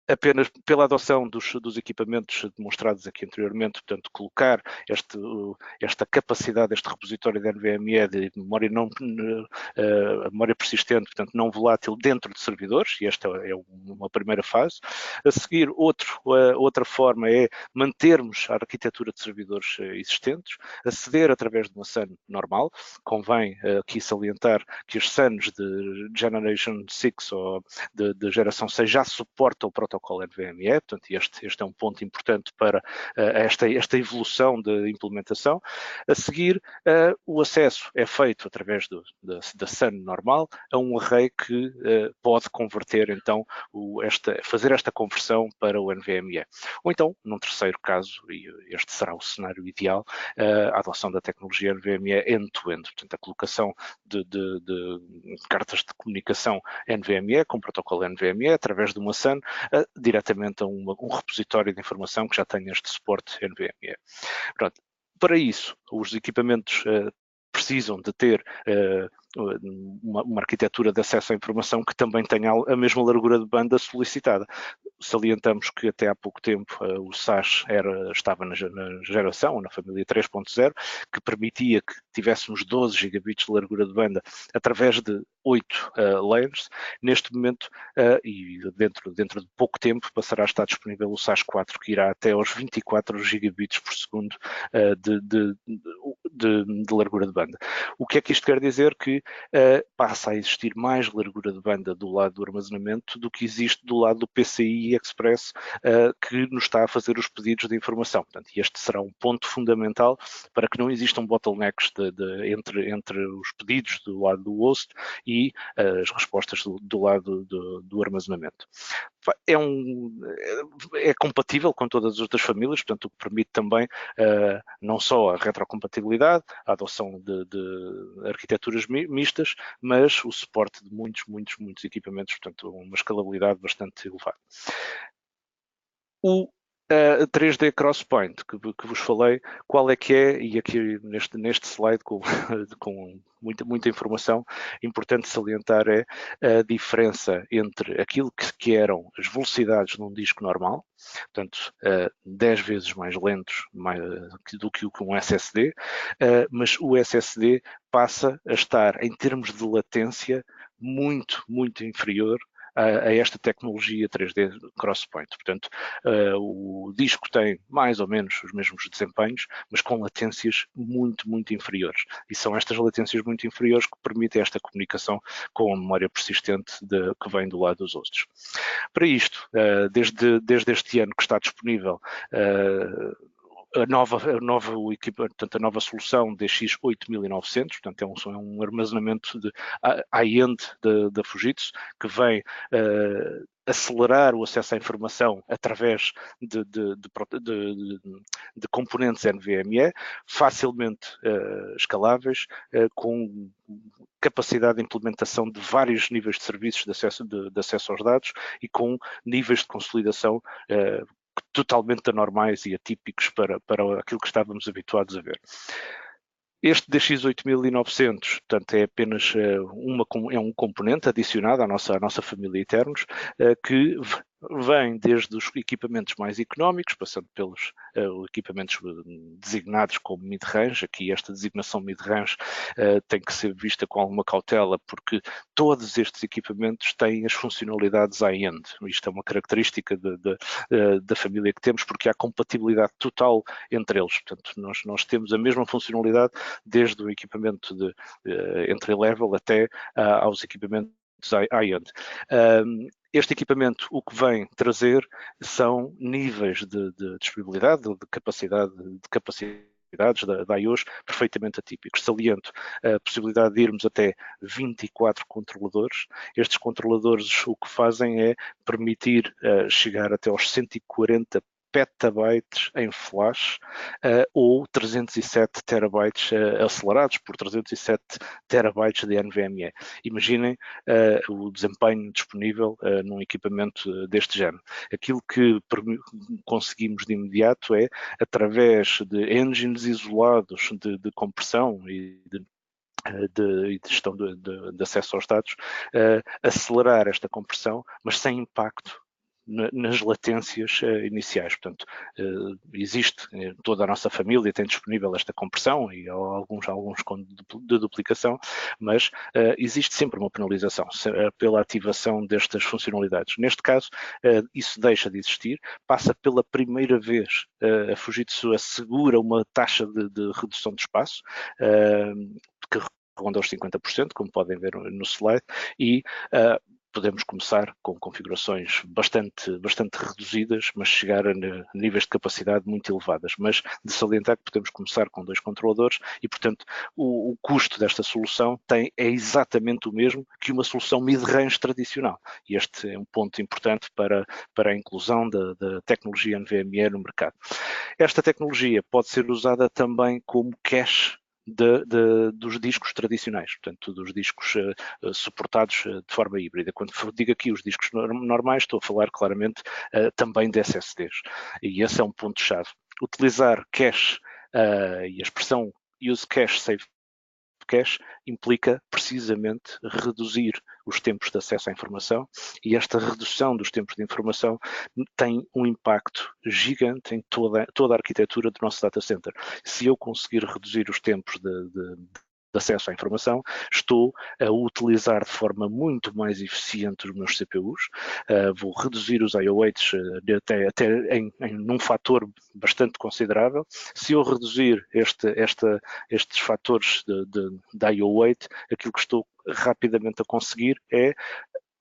apenas pela adoção dos equipamentos demonstrados aqui anteriormente, portanto, colocar esta capacidade, este repositório de NVMe de memória, memória persistente, portanto, não volátil dentro de servidores, e esta é uma primeira fase. A seguir, outra forma é mantermos a arquitetura de servidores existentes, aceder através de uma SAN normal. Convém aqui salientar que as SANs de Generation 6 ou de geração 6 já suportam o protocolo NVMe, portanto este é um ponto importante para esta evolução de implementação. A seguir, o acesso é feito através da SAN normal a um array que pode converter então, fazer esta conversão para o NVMe. Ou então, num terceiro caso, e este será o cenário ideal, a adoção da tecnologia NVMe end-to-end, portanto a colocação de cartas de comunicação NVMe com protocolo NVMe através de uma SAN diretamente a um repositório de informação que já tenha este suporte NVMe. Pronto. Para isso, os equipamentos precisam de ter uma arquitetura de acesso à informação que também tenha a mesma largura de banda solicitada. Salientamos que até há pouco tempo o SAS estava na geração, na família 3.0, que permitia que tivéssemos 12 gigabits de largura de banda através de 8 lanes. Neste momento, e dentro de pouco tempo, passará a estar disponível o SAS 4, que irá até aos 24 gigabits por segundo de largura de banda. O que é que isto quer dizer? Que passa a existir mais largura de banda do lado do armazenamento do que existe do lado do PCI Express, que nos está a fazer os pedidos de informação. Portanto, este será um ponto fundamental para que não existam bottlenecks entre os pedidos do lado do host e as respostas do lado do armazenamento. É compatível com todas as outras famílias, portanto, o que permite também não só a retrocompatibilidade, a adoção de arquiteturas mistas, mas o suporte de muitos equipamentos, portanto, uma escalabilidade bastante elevada. O 3D Crosspoint, que vos falei, qual é que é, e aqui neste slide com muita informação, importante salientar é a diferença entre aquilo que eram as velocidades num disco normal, portanto 10 vezes mais lentos do que um SSD, mas o SSD passa a estar em termos de latência muito inferior a esta tecnologia 3D Crosspoint. Portanto, o disco tem mais ou menos os mesmos desempenhos, mas com latências muito inferiores. E são estas latências muito inferiores que permitem esta comunicação com a memória persistente que vem do lado dos hostes. Para isto, desde este ano que está disponível a nova solução DX8900, portanto é um armazenamento de high-end da Fujitsu, que vem acelerar o acesso à informação através de componentes NVMe, facilmente escaláveis, com capacidade de implementação de vários níveis de serviços de acesso aos dados e com níveis de consolidação totalmente anormais e atípicos para aquilo que estávamos habituados a ver. Este DX8900, portanto, é apenas um componente adicionado à nossa família Eternos, que vem desde os equipamentos mais económicos, passando pelos equipamentos designados como mid-range. Aqui esta designação mid-range tem que ser vista com alguma cautela, porque todos estes equipamentos têm as funcionalidades high-end. Isto é uma característica da família que temos, porque há compatibilidade total entre eles. Portanto, nós temos a mesma funcionalidade desde o equipamento de entry-level até aos equipamentos high-end. Este equipamento, o que vem trazer são níveis de disponibilidade, de capacidades da iOS perfeitamente atípicos. Saliento a possibilidade de irmos até 24 controladores. Estes controladores o que fazem é permitir chegar até aos 140 petabytes em flash ou 307 terabytes acelerados por 307 terabytes de NVMe. Imaginem o desempenho disponível num equipamento deste género. Aquilo que conseguimos de imediato é, através de engines isolados de compressão e de gestão de acesso aos dados, acelerar esta compressão, mas sem impacto nas latências iniciais. Portanto, existe, toda a nossa família tem disponível esta compressão e alguns de duplicação, mas existe sempre uma penalização pela ativação destas funcionalidades. Neste caso, isso deixa de existir, passa pela primeira vez, a Fujitsu assegura uma taxa de redução de espaço, que ronda aos 50%, como podem ver no slide, e podemos começar com configurações bastante reduzidas, mas chegar a níveis de capacidade muito elevadas. Mas de salientar que podemos começar com 2 controladores e, portanto, o custo desta solução é exatamente o mesmo que uma solução mid-range tradicional. E este é um ponto importante para a inclusão da tecnologia NVMe no mercado. Esta tecnologia pode ser usada também como cache dos discos tradicionais, portanto, dos discos suportados de forma híbrida. Quando digo aqui os discos normais, estou a falar claramente também de SSDs. E esse é um ponto-chave. Utilizar cache e a expressão use cache, save cache implica precisamente reduzir os tempos de acesso à informação, e esta redução dos tempos de informação tem um impacto gigante em toda a arquitetura do nosso data center. Se eu conseguir reduzir os tempos de acesso à informação, estou a utilizar de forma muito mais eficiente os meus CPUs, vou reduzir os I/O weights até num fator bastante considerável. Se eu reduzir estes fatores de I/O weight, aquilo que estou rapidamente a conseguir é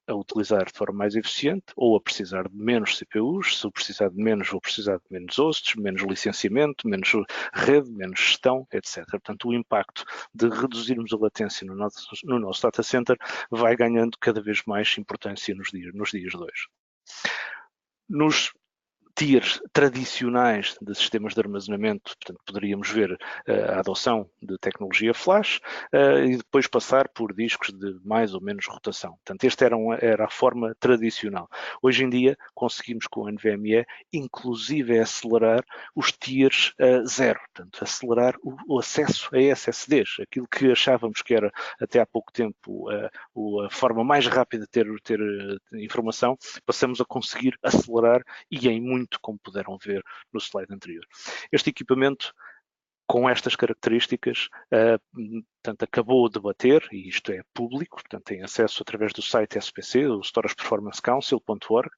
a utilizar de forma mais eficiente ou a precisar de menos CPUs. Se eu precisar de menos, vou precisar de menos hosts, menos licenciamento, menos rede, menos gestão, etc. Portanto, o impacto de reduzirmos a latência no nosso data center vai ganhando cada vez mais importância nos dias de hoje. Nos tiers tradicionais de sistemas de armazenamento, portanto, poderíamos ver a adoção de tecnologia flash e depois passar por discos de mais ou menos rotação. Portanto, esta era a forma tradicional. Hoje em dia, conseguimos com o NVMe, inclusive, acelerar os tiers 0, portanto, acelerar o acesso a SSDs, aquilo que achávamos que era até há pouco tempo a forma mais rápida de ter informação, passamos a conseguir acelerar e em muito, como puderam ver no slide anterior. Este equipamento, com estas características, portanto, acabou de bater, e isto é público, portanto, tem acesso através do site SPC, o Storage Performance Council.org,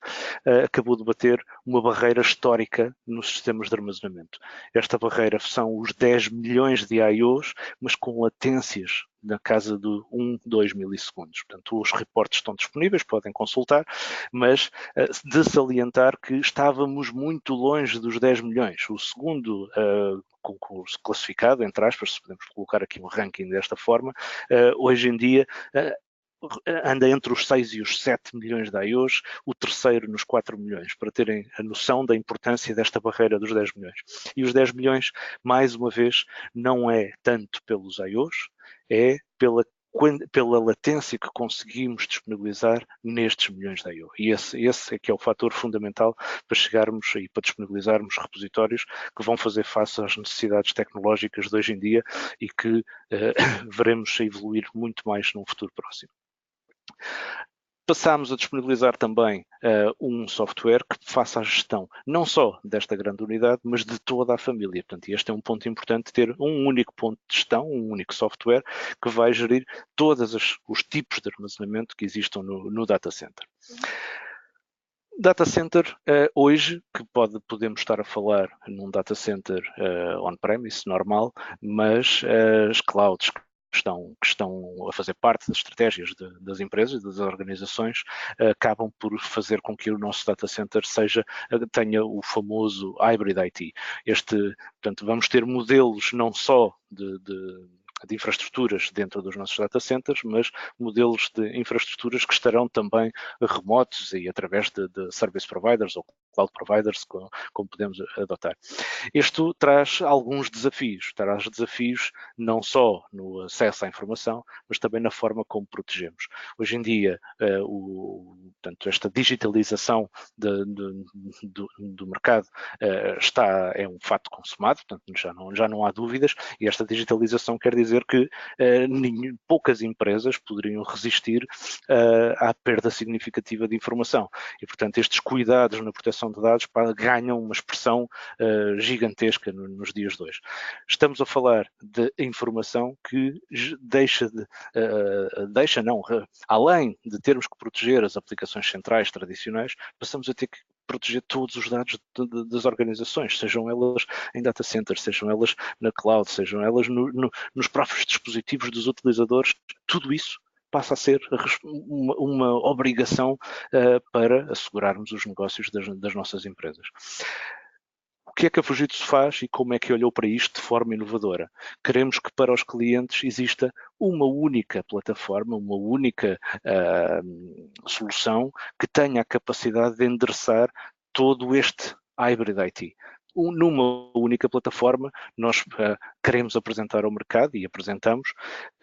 acabou de bater uma barreira histórica nos sistemas de armazenamento. Esta barreira são os 10 milhões de I/Os, mas com latências na casa de 2 milissegundos. Portanto, os reportes estão disponíveis, podem consultar, mas de salientar que estávamos muito longe dos 10 milhões. O segundo concurso classificado, entre aspas, se podemos colocar aqui um ranking desta forma, hoje em dia anda entre os 6 e os 7 milhões de I/Os, o terceiro nos 4 milhões, para terem a noção da importância desta barreira dos 10 milhões. E os 10 milhões, mais uma vez, não é tanto pelos I/Os, é pela latência que conseguimos disponibilizar nestes milhões de I/O. E esse é que é o fator fundamental para chegarmos e para disponibilizarmos repositórios que vão fazer face às necessidades tecnológicas de hoje em dia e que veremos evoluir muito mais num futuro próximo. Passámos a disponibilizar também um software que faça a gestão, não só desta grande unidade, mas de toda a família. Portanto, este é um ponto importante, ter um único ponto de gestão, um único software que vai gerir todos os tipos de armazenamento que existam no data center. Data center, hoje, que podemos estar a falar num data center on-premise normal, mas as clouds que estão a fazer parte das estratégias das empresas, das organizações, acabam por fazer com que o nosso data center tenha o famoso hybrid IT. Portanto, vamos ter modelos não só de infraestruturas dentro dos nossos data centers, mas modelos de infraestruturas que estarão também remotos e através de service providers ou cloud providers, como podemos adotar. Isto traz alguns desafios, não só no acesso à informação, mas também na forma como protegemos. Hoje em dia, portanto, esta digitalização do mercado é um fato consumado, portanto, já não há dúvidas, e esta digitalização quer dizer que poucas empresas poderiam resistir à perda significativa de informação. E, portanto, estes cuidados na proteção de dados ganham uma expressão gigantesca nos dias de hoje. Estamos a falar de informação que além de termos que proteger as aplicações centrais tradicionais, passamos a ter que proteger todos os dados das organizações, sejam elas em data centers, sejam elas na cloud, sejam elas nos próprios dispositivos dos utilizadores. Tudo isso passa a ser uma obrigação para assegurarmos os negócios das nossas empresas. O que é que a Fujitsu faz e como é que olhou para isto de forma inovadora? Queremos que para os clientes exista uma única plataforma, uma única solução que tenha a capacidade de endereçar todo este hybrid IT. Numa única plataforma, nós queremos apresentar ao mercado e apresentamos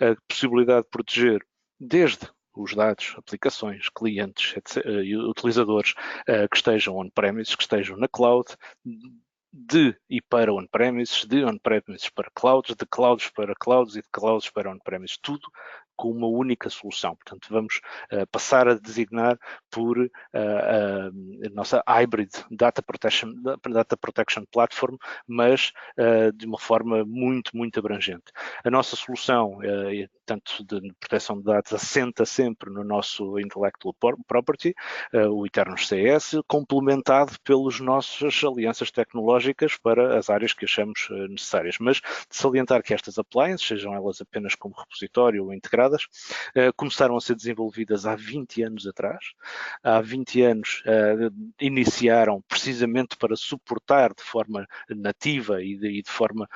a possibilidade de proteger desde os dados, aplicações, clientes, utilizadores que estejam on-premises, que estejam na cloud, de e para on-premises, de on-premises para clouds, de clouds para clouds e de clouds para on-premises, tudo com uma única solução. Portanto, vamos passar a designar por a nossa Hybrid Data Protection Platform, mas de uma forma muito, muito abrangente. A nossa solução, tanto de proteção de dados, assenta sempre no nosso Intellectual Property, o Eternos CS, complementado pelas nossas alianças tecnológicas para as áreas que achamos necessárias. Mas de salientar que estas appliances, sejam elas apenas como repositório ou integradas, começaram a ser desenvolvidas há 20 anos atrás. Há 20 anos iniciaram precisamente para suportar de forma nativa e de forma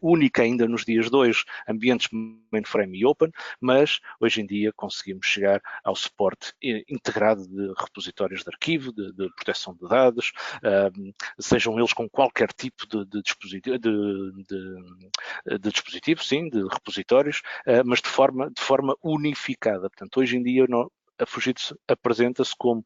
única ainda nos dias de hoje ambientes mainframe e open, mas hoje em dia conseguimos chegar ao suporte integrado de repositórios de arquivo, de proteção de dados, sejam eles com qualquer tipo de dispositivo, sim, de repositórios, mas de forma unificada. Portanto, hoje em dia a Fujitsu apresenta-se como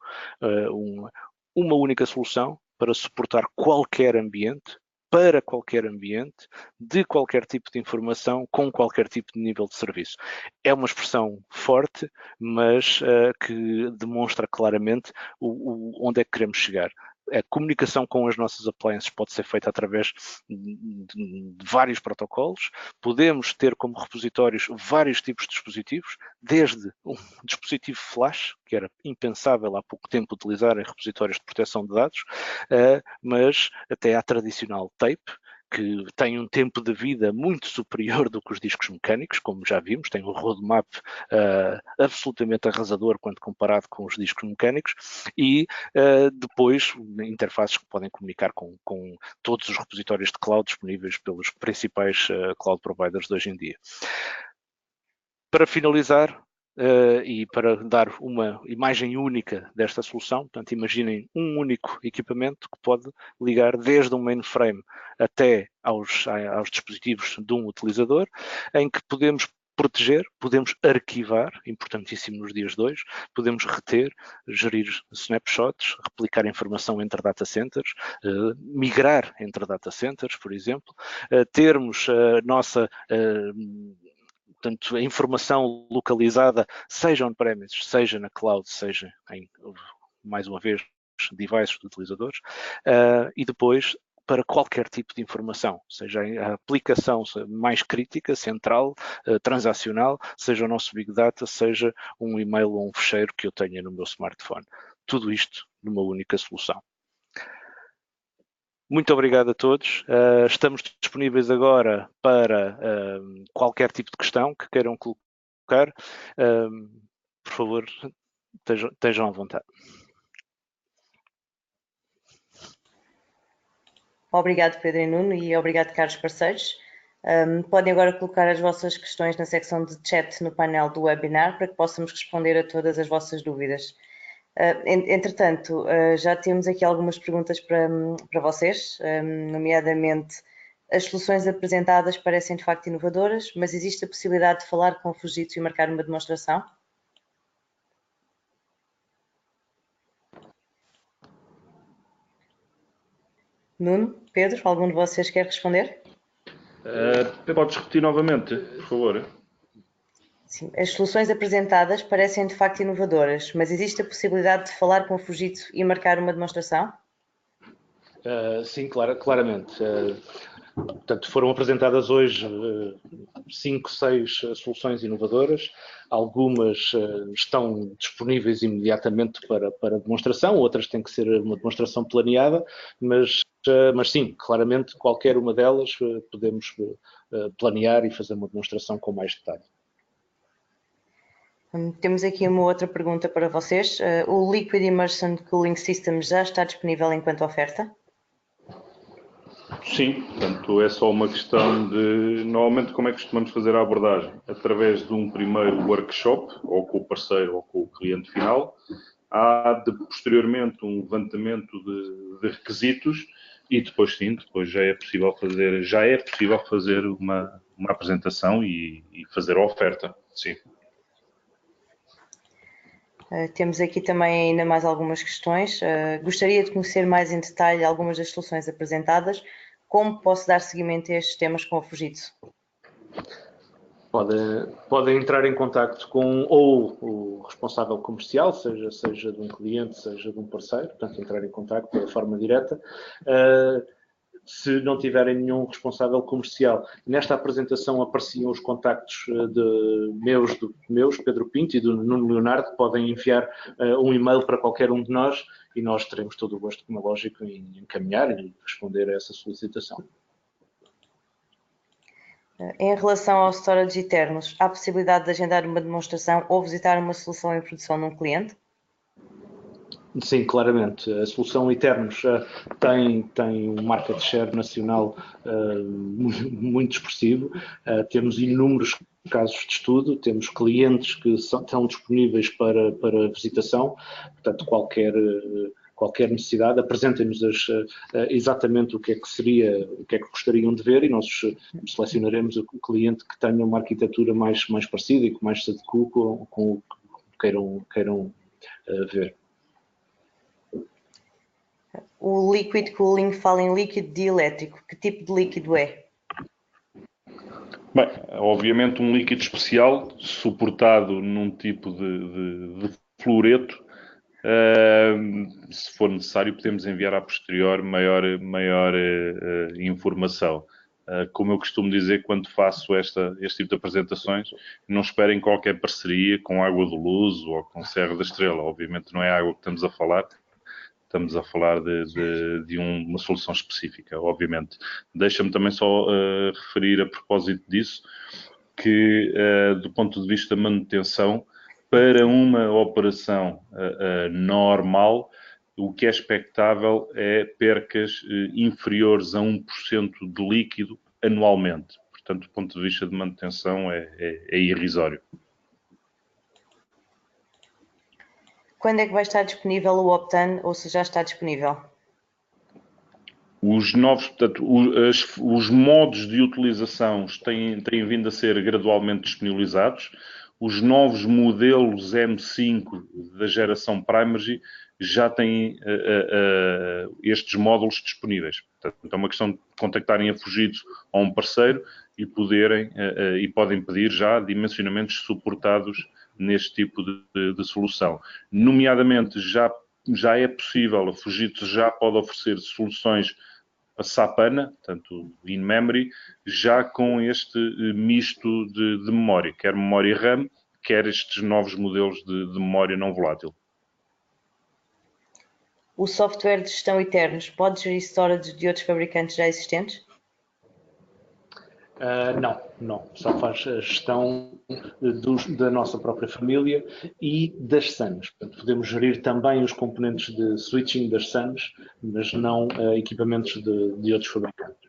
uma única solução para suportar qualquer ambiente, para qualquer ambiente, de qualquer tipo de informação, com qualquer tipo de nível de serviço. É uma expressão forte, mas que demonstra claramente onde é que queremos chegar. A comunicação com as nossas appliances pode ser feita através de vários protocolos. Podemos ter como repositórios vários tipos de dispositivos, desde um dispositivo flash, que era impensável há pouco tempo utilizar em repositórios de proteção de dados, mas até à tradicional tape, que tem um tempo de vida muito superior do que os discos mecânicos, como já vimos, tem um roadmap absolutamente arrasador quando comparado com os discos mecânicos, e depois interfaces que podem comunicar com todos os repositórios de cloud disponíveis pelos principais cloud providers de hoje em dia. Para finalizar, e para dar uma imagem única desta solução, portanto, imaginem um único equipamento que pode ligar desde um mainframe até aos dispositivos de um utilizador, em que podemos proteger, podemos arquivar, importantíssimo nos dias de hoje, podemos reter, gerir snapshots, replicar informação entre data centers, migrar entre data centers, por exemplo, termos a nossa portanto, a informação localizada, seja on-premises, seja na cloud, seja em, mais uma vez, devices de utilizadores, e depois para qualquer tipo de informação, seja a aplicação mais crítica, central, transacional, seja o nosso Big Data, seja um e-mail ou um fecheiro que eu tenha no meu smartphone. Tudo isto numa única solução. Muito obrigado a todos. Estamos disponíveis agora para qualquer tipo de questão que queiram colocar. Por favor, estejam à vontade. Obrigado, Pedro e Nuno, e obrigado, caros parceiros. Podem agora colocar as vossas questões na secção de chat no painel do webinar para que possamos responder a todas as vossas dúvidas. Entretanto, já temos aqui algumas perguntas para vocês, nomeadamente as soluções apresentadas parecem de facto inovadoras, mas existe a possibilidade de falar com o Fujitsu e marcar uma demonstração? Nuno, Pedro, algum de vocês quer responder? Podes repetir novamente, por favor? Sim, as soluções apresentadas parecem de facto inovadoras, mas existe a possibilidade de falar com o Fujitsu e marcar uma demonstração? Sim, claramente. Portanto, foram apresentadas hoje 5, 6 soluções inovadoras. Algumas estão disponíveis imediatamente para demonstração, outras têm que ser uma demonstração planeada, mas sim, claramente qualquer uma delas podemos planear e fazer uma demonstração com mais detalhe. Temos aqui uma outra pergunta para vocês. O Liquid Immersion Cooling System já está disponível enquanto oferta? Sim, portanto é só uma questão de, normalmente como é que costumamos fazer a abordagem? Através de um primeiro workshop, ou com o parceiro ou com o cliente final, há posteriormente um levantamento de requisitos e depois sim, depois já é possível fazer uma apresentação e fazer a oferta, sim. Temos aqui também ainda mais algumas questões. Gostaria de conhecer mais em detalhe algumas das soluções apresentadas. Como posso dar seguimento a estes temas com o Fujitsu? Podem entrar em contacto com ou o responsável comercial, seja de um cliente, seja de um parceiro, portanto entrar em contacto de forma direta. Se não tiverem nenhum responsável comercial. Nesta apresentação apareciam os contactos meus, Pedro Pinto e do Nuno Leonardo, podem enviar um e-mail para qualquer um de nós e nós teremos todo o gosto, como é lógico, em encaminhar e responder a essa solicitação. Em relação ao storage eternos, há possibilidade de agendar uma demonstração ou visitar uma solução em produção num cliente? Sim, claramente. A solução Eternos tem um market share nacional muito expressivo. Temos inúmeros casos de estudo, temos clientes que estão disponíveis para visitação, portanto qualquer necessidade, apresentem-nos exatamente o que é que gostariam de ver e nós selecionaremos o cliente que tenha uma arquitetura mais parecida e que mais se adeque com o que queiram ver. O Liquid Cooling fala em líquido dielétrico. Que tipo de líquido é? Bem, obviamente um líquido especial, suportado num tipo de fluoreto. Se for necessário, podemos enviar a posterior maior informação. Como eu costumo dizer quando faço este tipo de apresentações, não esperem qualquer parceria com Água do Luz ou com Serra da Estrela. Obviamente não é água que estamos a falar. Estamos a falar de uma solução específica, obviamente. Deixa-me também só referir a propósito disso, que do ponto de vista da manutenção, para uma operação normal, o que é expectável é percas inferiores a 1% de líquido anualmente. Portanto, do ponto de vista de manutenção é irrisório. Quando é que vai estar disponível o Optane ou se já está disponível? Os novos, portanto, os modos de utilização têm vindo a ser gradualmente disponibilizados. Os novos modelos M5 da geração Primergy já têm estes módulos disponíveis. Portanto, é uma questão de contactarem a Fujitsu ou um parceiro e podem pedir já dimensionamentos suportados neste tipo de solução. Nomeadamente, já é possível, a Fujitsu já pode oferecer soluções a SAP HANA, portanto, in-memory, já com este misto de memória, quer memória RAM, quer estes novos modelos de memória não volátil. O software de gestão Eternos pode gerir storage de outros fabricantes já existentes? Não. Só faz a gestão da nossa própria família e das SANs. Portanto, podemos gerir também os componentes de switching das SANs, mas não equipamentos de outros fabricantes.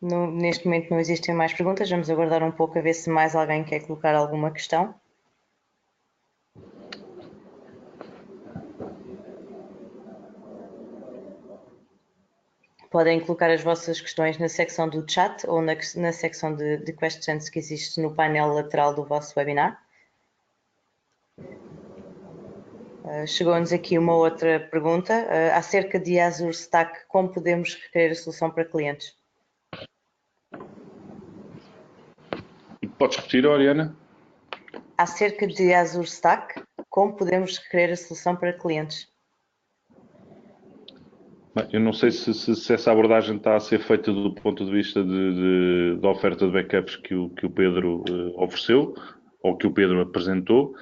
Neste momento não existem mais perguntas. Vamos aguardar um pouco a ver se mais alguém quer colocar alguma questão. Podem colocar as vossas questões na secção do chat ou na secção de questions que existe no painel lateral do vosso webinar. Chegou-nos aqui uma outra pergunta. Acerca de Azure Stack, como podemos requerer a solução para clientes? Podes repetir, Oriana? Acerca de Azure Stack, como podemos requerer a solução para clientes? Eu não sei se essa abordagem está a ser feita do ponto de vista da oferta de backups que o Pedro ofereceu ou que o Pedro apresentou.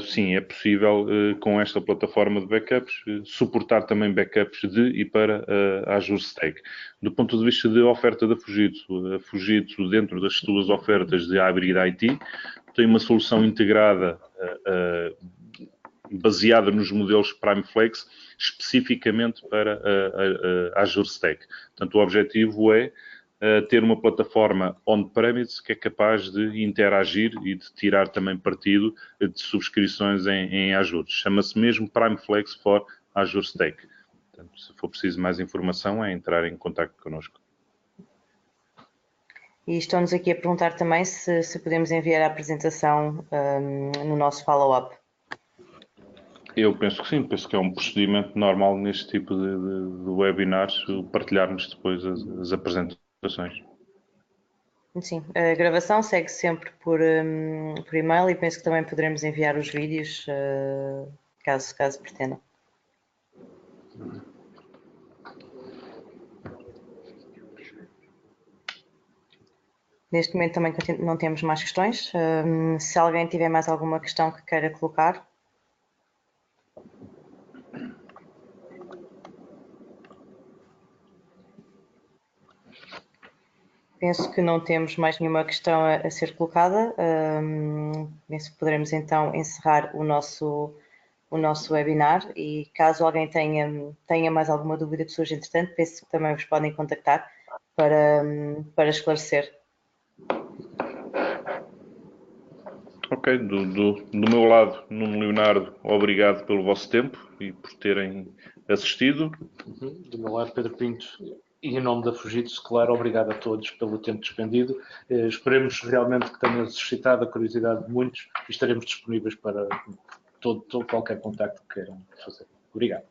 Sim, é possível com esta plataforma de backups suportar também backups de e para a Azure Stack. Do ponto de vista de oferta da Fujitsu, a Fujitsu dentro das suas ofertas de Hybrid IT tem uma solução integrada baseada nos modelos PrimeFlex, especificamente para a Azure Stack. Portanto, o objetivo é ter uma plataforma on-premise que é capaz de interagir e de tirar também partido de subscrições em Azure. Chama-se mesmo PrimeFlex for Azure Stack. Portanto, se for preciso mais informação, é entrar em contato connosco. E estão-nos aqui a perguntar também se podemos enviar a apresentação no nosso follow-up. Eu penso que sim, penso que é um procedimento normal neste tipo de webinars, partilharmos depois as apresentações. Sim, a gravação segue sempre por e-mail e penso que também poderemos enviar os vídeos, caso pretendam. Neste momento também não temos mais questões. Se alguém tiver mais alguma questão que queira colocar. Penso que não temos mais nenhuma questão a ser colocada. Penso que poderemos então encerrar o nosso webinar e caso alguém tenha mais alguma dúvida que surja entretanto, penso que também vos podem contactar para esclarecer. Ok, do meu lado, Nuno Leonardo, obrigado pelo vosso tempo e por terem assistido. Do meu lado, Pedro Pinto, e em nome da Fujitsu, claro, obrigado a todos pelo tempo despendido. Esperemos realmente que tenha suscitado a curiosidade de muitos e estaremos disponíveis para qualquer contacto que queiram fazer. Obrigado.